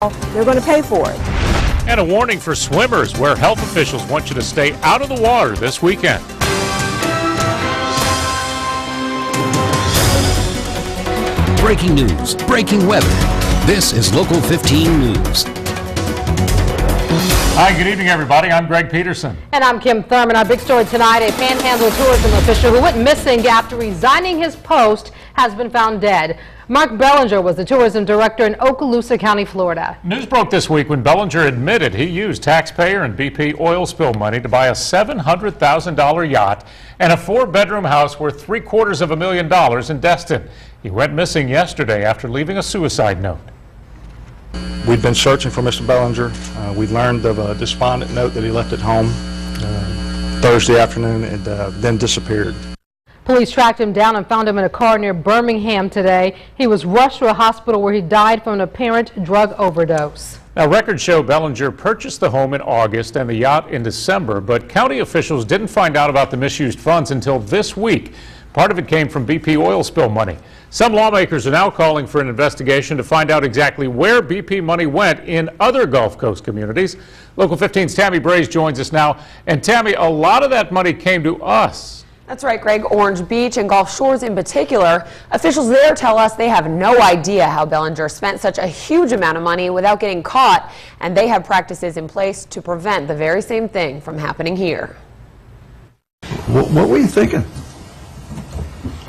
they're going to pay for it. And a warning for swimmers, where health officials want you to stay out of the water this weekend. Breaking news, breaking weather. This is Local 15 News. Hi, good evening, everybody. I'm Greg Peterson. And I'm Kim Thurman. Our big story tonight, a Panhandle tourism official who went missing after resigning his post has been found dead. Mark Bellinger was the tourism director in Okaloosa County, Florida. News broke this week when Bellinger admitted he used taxpayer and BP oil spill money to buy a $700,000 yacht and a 4-bedroom house worth $750,000 in Destin. He went missing yesterday after leaving a suicide note. We've been searching for Mr. Bellinger. We learned of a despondent note that he left at home Thursday afternoon and then disappeared. Police tracked him down and found him in a car near Birmingham today. He was rushed to a hospital where he died from an apparent drug overdose. Now, records show Bellinger purchased the home in August and the yacht in December, but county officials didn't find out about the misused funds until this week. Part of it came from BP oil spill money. Some lawmakers are now calling for an investigation to find out exactly where BP money went in other Gulf Coast communities. Local 15's Tammy Braze joins us now. And Tammy, a lot of that money came to us. That's right, Greg. Orange Beach and Gulf Shores in particular. Officials there tell us they have no idea how Bellinger spent such a huge amount of money without getting caught, and they have practices in place to prevent the very same thing from happening here. What were you thinking?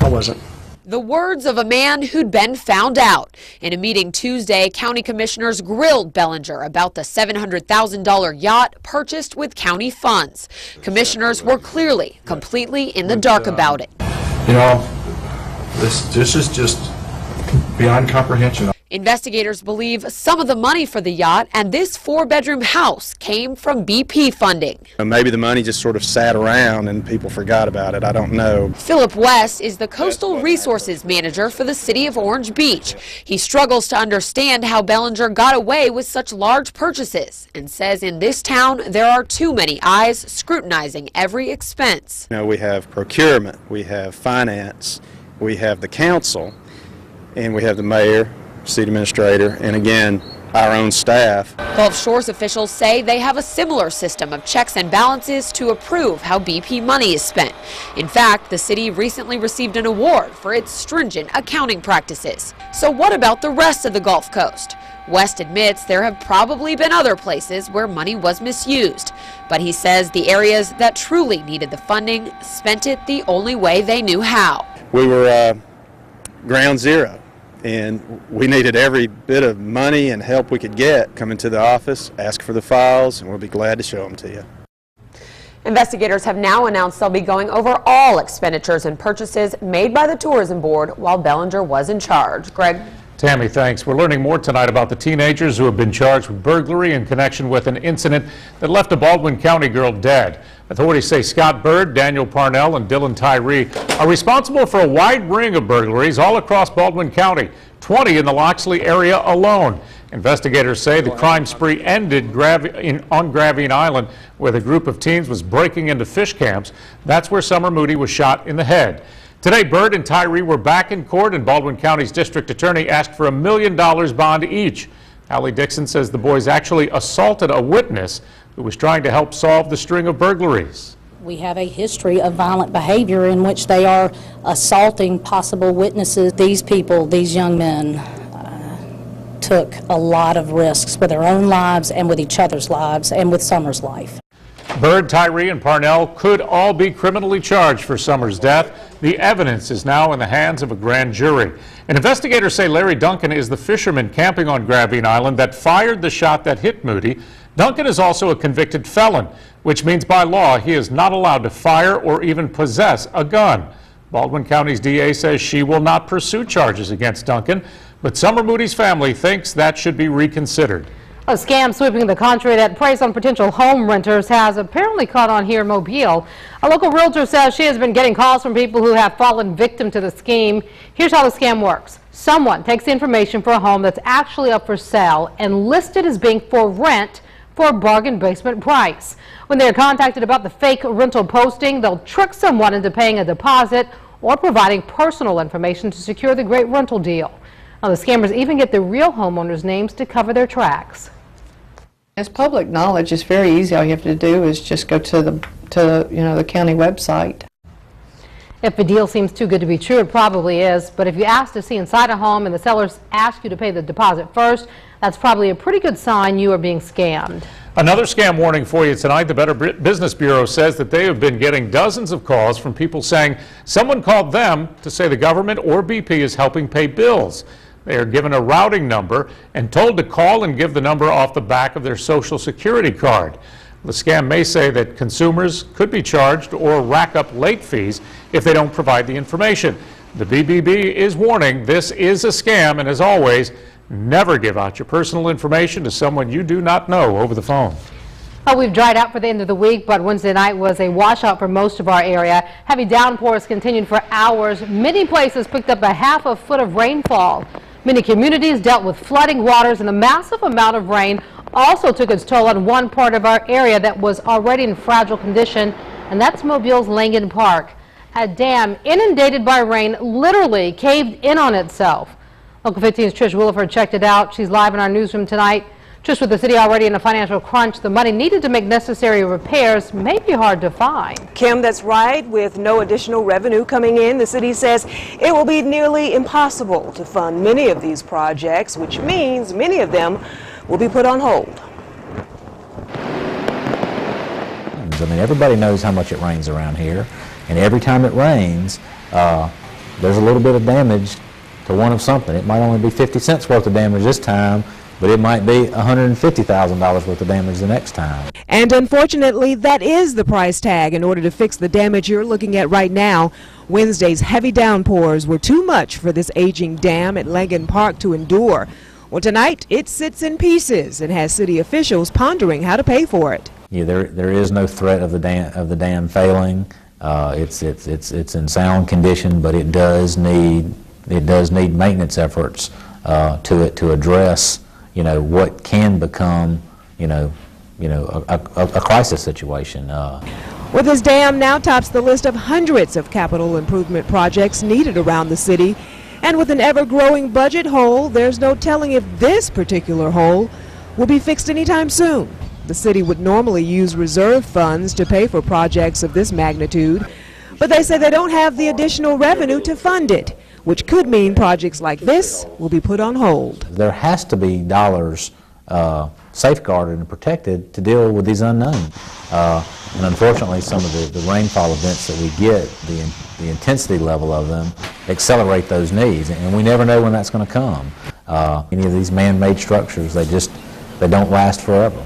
I wasn't. The words of a man who'd been found out. In a meeting Tuesday, county commissioners grilled Bellinger about the $700,000 yacht purchased with county funds. Commissioners were clearly completely in the dark about it. You know, this is just beyond comprehension. Investigators believe some of the money for the yacht and this 4-bedroom house came from BP funding. Maybe the money just sort of sat around and people forgot about it. I don't know. Philip West is the Coastal Resources Manager for the city of Orange Beach. He struggles to understand how Bellinger got away with such large purchases and says in this town there are too many eyes scrutinizing every expense. You know, we have procurement, we have finance, we have the council, and we have the mayor, city administrator, and again, our own staff. Gulf Shores officials say they have a similar system of checks and balances to approve how BP money is spent. In fact, the city recently received an award for its stringent accounting practices. So what about the rest of the Gulf Coast? West admits there have probably been other places where money was misused, but he says the areas that truly needed the funding spent it the only way they knew how. We were ground zero, and we needed every bit of money and help we could get. Come into the office, ask for the files, and we'll be glad to show them to you. Investigators have now announced they'll be going over all expenditures and purchases made by the tourism board while Bellinger was in charge. Greg? Tammy, thanks. We're learning more tonight about the teenagers who have been charged with burglary in connection with an incident that left a Baldwin County girl dead. Authorities say Scott Bird, Daniel Parnell, and Dylan Tyree are responsible for a wide ring of burglaries all across Baldwin County, 20 in the Loxley area alone. Investigators say the crime spree ended on Gravine Island, where the group of teens was breaking into fish camps. That's where Summer Moody was shot in the head. Today, Bird and Tyree were back in court, and Baldwin County's district attorney asked for $1 million bond each. Allie Dixon says the boys actually assaulted a witness who was trying to help solve the string of burglaries. We have a history of violent behavior in which they are assaulting possible witnesses. These people, these young men, took a lot of risks with their own lives and with each other's lives and with Summer's life. Bird, Tyree, and Parnell could all be criminally charged for Summer's death. The evidence is now in the hands of a grand jury. And investigators say Larry Duncan is the fisherman camping on Gravine Island that fired the shot that hit Moody. Duncan is also a convicted felon, which means by law he is not allowed to fire or even possess a gun. Baldwin County's DA says she will not pursue charges against Duncan, but Summer Moody's family thinks that should be reconsidered. A scam sweeping the country that preys on potential home renters has apparently caught on here in Mobile. A local realtor says she has been getting calls from people who have fallen victim to the scheme. Here's how the scam works. Someone takes the information for a home that's actually up for sale and listed as being for rent for a bargain basement price. When they're contacted about the fake rental posting, they'll trick someone into paying a deposit or providing personal information to secure the great rental deal. Now, the scammers even get the real homeowners' names to cover their tracks. It's public knowledge. It's very easy. All you have to do is just go to the county website. If a deal seems too good to be true, it probably is. But if you ask to see inside a home and the sellers ask you to pay the deposit first, that's probably a pretty good sign you are being scammed. Another scam warning for you tonight. The Better Business Bureau says that they have been getting dozens of calls from people saying someone called them to say the government or BP is helping pay bills. They are given a routing number and told to call and give the number off the back of their Social Security card. The scam may say that consumers could be charged or rack up late fees if they don't provide the information. The BBB is warning this is a scam, and as always, never give out your personal information to someone you do not know over the phone. Well, we've dried out for the end of the week, but Wednesday night was a washout for most of our area. Heavy downpours continued for hours. Many places picked up a half a foot of rainfall. Many communities dealt with flooding waters, and the massive amount of rain also took its toll on one part of our area that was already in fragile condition, and that's Mobile's Langen Park. A dam inundated by rain literally caved in on itself. Local 15's Trish Williford checked it out. She's live in our newsroom tonight. Trish, with the city already in a financial crunch, the money needed to make necessary repairs may be hard to find. Kim, that's right. With no additional revenue coming in, the city says it will be nearly impossible to fund many of these projects, which means many of them will be put on hold. I mean, everybody knows how much it rains around here, and every time it rains, there's a little bit of damage to one of something. It might only be 50 cents worth of damage this time, but it might be $150,000 worth of damage the next time. And unfortunately, that is the price tag in order to fix the damage you're looking at right now. Wednesday's heavy downpours were too much for this aging dam at Langen Park to endure. Well, tonight it sits in pieces and has city officials pondering how to pay for it. Yeah, there is no threat of the dam failing. It's in sound condition, but it does need maintenance efforts to address what can become a crisis situation. Well, this dam now tops the list of hundreds of capital improvement projects needed around the city. And with an ever-growing budget hole, there's no telling if this particular hole will be fixed anytime soon. The city would normally use reserve funds to pay for projects of this magnitude, but they say they don't have the additional revenue to fund it, which could mean projects like this will be put on hold. There has to be dollars safeguarded and protected to deal with these unknowns. And unfortunately, some of the rainfall events that we get, the intensity level of them, accelerate those needs, and we never know when that's going to come. Any of these man-made structures, they don't last forever.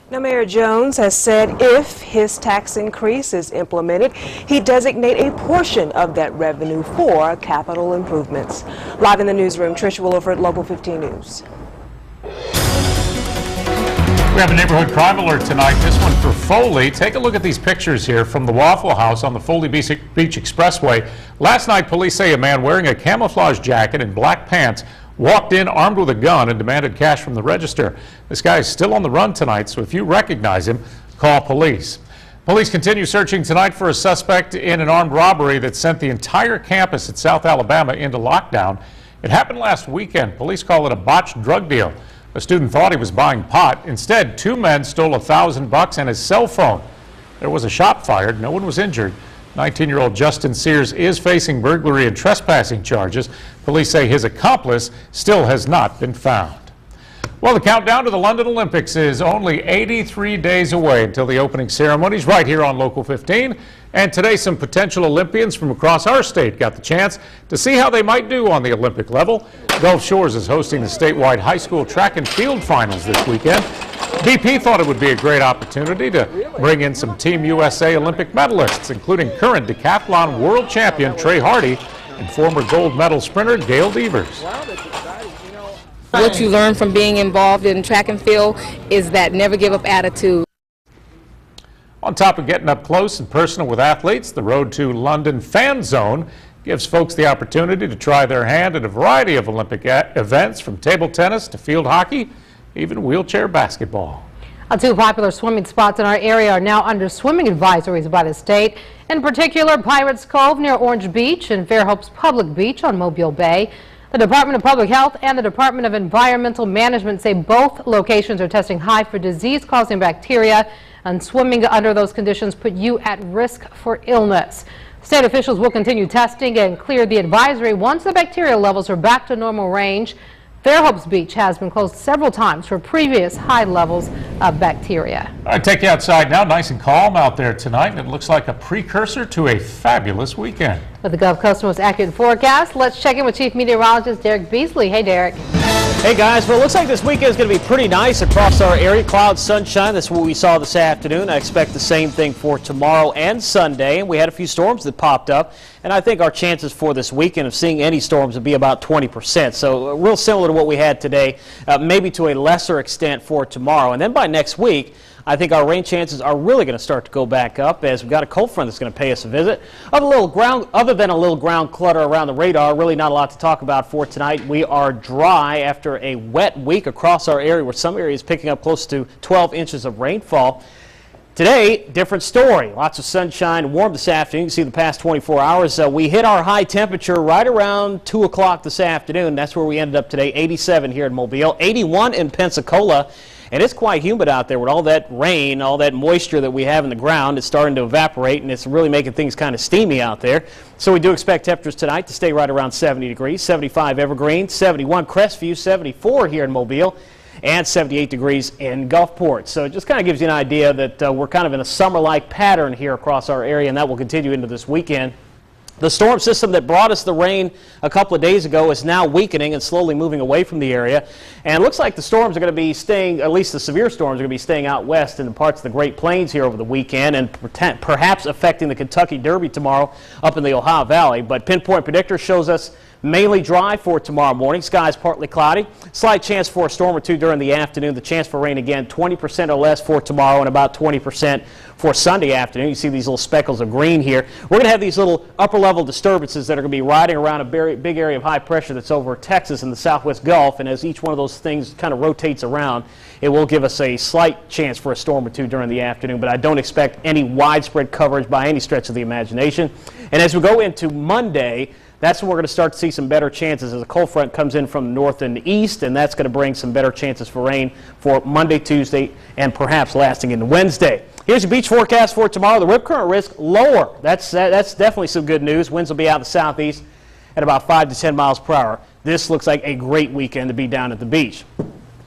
Now, Mayor Jones has said if his tax increase is implemented, he'd designate a portion of that revenue for capital improvements. Live in the newsroom, Trish Williford, Local 15 News. We have a neighborhood crime alert tonight, this one for Foley. Take a look at these pictures here from the Waffle House on the Foley Beach Expressway. Last night, police say a man wearing a camouflage jacket and black pants walked in armed with a gun and demanded cash from the register. This guy is still on the run tonight, so if you recognize him, call police. Police continue searching tonight for a suspect in an armed robbery that sent the entire campus at South Alabama into lockdown. It happened last weekend. Police call it a botched drug deal. A student thought he was buying pot. Instead, two men stole $1,000 and his cell phone. There was a shot fired. No one was injured. 19-year-old Justin Sears is facing burglary and trespassing charges. Police say his accomplice still has not been found. Well, the countdown to the London Olympics is only 83 days away until the opening ceremonies right here on Local 15. And today, some potential Olympians from across our state got the chance to see how they might do on the Olympic level. Gulf Shores is hosting the statewide high school track and field finals this weekend. BP thought it would be a great opportunity to bring in some Team USA Olympic medalists, including current decathlon world champion Trey Hardy and former gold medal sprinter Gail Devers. What you learn from being involved in track and field is that never give up attitude. On top of getting up close and personal with athletes, the Road to London Fan Zone gives folks the opportunity to try their hand at a variety of Olympic events, from table tennis to field hockey, even wheelchair basketball. Two popular swimming spots in our area are now under swimming advisories by the state. In particular, Pirates Cove near Orange Beach and Fairhope's Public Beach on Mobile Bay. The The Department of Public Health and the Department of Environmental Management say both locations are testing high for disease-causing bacteria, and swimming under those conditions put you at risk for illness. State officials will continue testing and clear the advisory once the bacterial levels are back to normal range. Fairhopes Beach has been closed several times for previous high levels of bacteria. All right, take you outside now. Nice and calm out there tonight, and it looks like a precursor to a fabulous weekend. With the Gulf Coast's most accurate forecast, let's check in with Chief Meteorologist Derek Beasley. Hey, Derek. Hey guys, well, it looks like this weekend is going to be pretty nice across our area. Clouds, sunshine, that's what we saw this afternoon. I expect the same thing for tomorrow and Sunday. And we had a few storms that popped up, and I think our chances for this weekend of seeing any storms would be about 20%. So real similar to what we had today, maybe to a lesser extent for tomorrow. And then by next week, I think our rain chances are really going to start to go back up as we've got a cold front that's going to pay us a visit. Other than a little ground clutter around the radar, really not a lot to talk about for tonight. We are dry after a wet week across our area, where some areas picking up close to 12 inches of rainfall. Today, different story. Lots of sunshine, warm this afternoon. You can see the past 24 hours. We hit our high temperature right around 2 o'clock this afternoon. That's where we ended up today, 87 here in Mobile, 81 in Pensacola. And it's quite humid out there with all that rain, all that moisture that we have in the ground. It's starting to evaporate, and it's really making things kind of steamy out there. So we do expect temperatures tonight to stay right around 70 degrees, 75 Evergreen, 71 Crestview, 74 here in Mobile, and 78 degrees in Gulfport. So it just kind of gives you an idea that we're kind of in a summer-like pattern here across our area, and that will continue into this weekend. The storm system that brought us the rain a couple of days ago is now weakening and slowly moving away from the area. And it looks like the storms are going to be staying, at least the severe storms are going to be staying out west in the parts of the Great Plains here over the weekend, and perhaps affecting the Kentucky Derby tomorrow up in the Ohio Valley. But Pinpoint Predictor shows us mainly dry for tomorrow morning. Skies partly cloudy. Slight chance for a storm or two during the afternoon. The chance for rain again, 20% or less for tomorrow and about 20% for Sunday afternoon. You see these little speckles of green here. We're going to have these little upper level disturbances that are going to be riding around a very big area of high pressure that's over Texas and the southwest Gulf. And as each one of those things kind of rotates around, it will give us a slight chance for a storm or two during the afternoon. But I don't expect any widespread coverage by any stretch of the imagination. And as we go into Monday, that's when we're going to start to see some better chances as a cold front comes in from the north and the east, and that's going to bring some better chances for rain for Monday, Tuesday, and perhaps lasting into Wednesday. Here's your beach forecast for tomorrow. The rip current risk lower. That's definitely some good news. Winds will be out of the southeast at about 5 to 10 miles per hour. This looks like a great weekend to be down at the beach.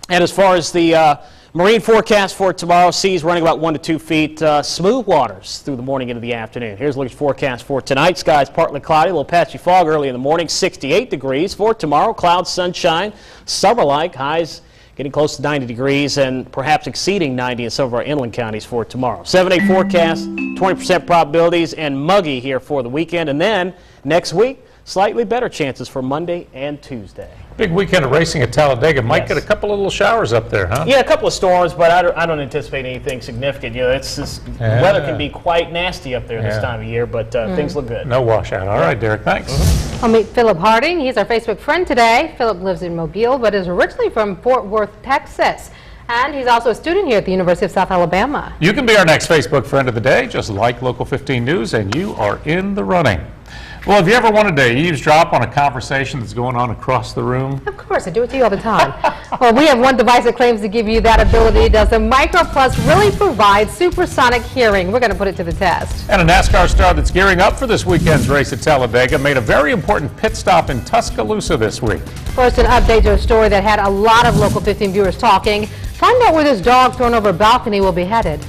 And as far as the marine forecast for tomorrow, seas running about 1 to 2 feet, smooth waters through the morning into the afternoon. Here's a look at forecast for tonight. Skies partly cloudy, a little patchy fog early in the morning, 68 degrees. For tomorrow, clouds, sunshine, summer-like, highs getting close to 90 degrees and perhaps exceeding 90 in some of our inland counties for tomorrow. 7-day forecast, 20% probabilities, and muggy here for the weekend. And then next week, slightly better chances for Monday and Tuesday. Big weekend of racing at Talladega. Might get a couple of little showers up there, huh? Yeah, a couple of storms, but I don't anticipate anything significant. You know, the weather can be quite nasty up there this time of year, but things look good. No washout. All right, Derek, thanks. I'll meet Philip Harding. He's our Facebook friend today. Philip lives in Mobile, but is originally from Fort Worth, Texas. And he's also a student here at the University of South Alabama. You can be our next Facebook friend of the day. Just like Local 15 News, and you are in the running. Well, have you ever wanted to eavesdrop on a conversation that's going on across the room? Of course, I do it to you all the time. Well, we have one device that claims to give you that ability. Does the Micro Plus really provide supersonic hearing? We're going to put it to the test. And a NASCAR star that's gearing up for this weekend's race at Talladega made a very important pit stop in Tuscaloosa this week. First, an update to a story that had a lot of Local 15 viewers talking. Find out where this dog thrown over a balcony will be headed.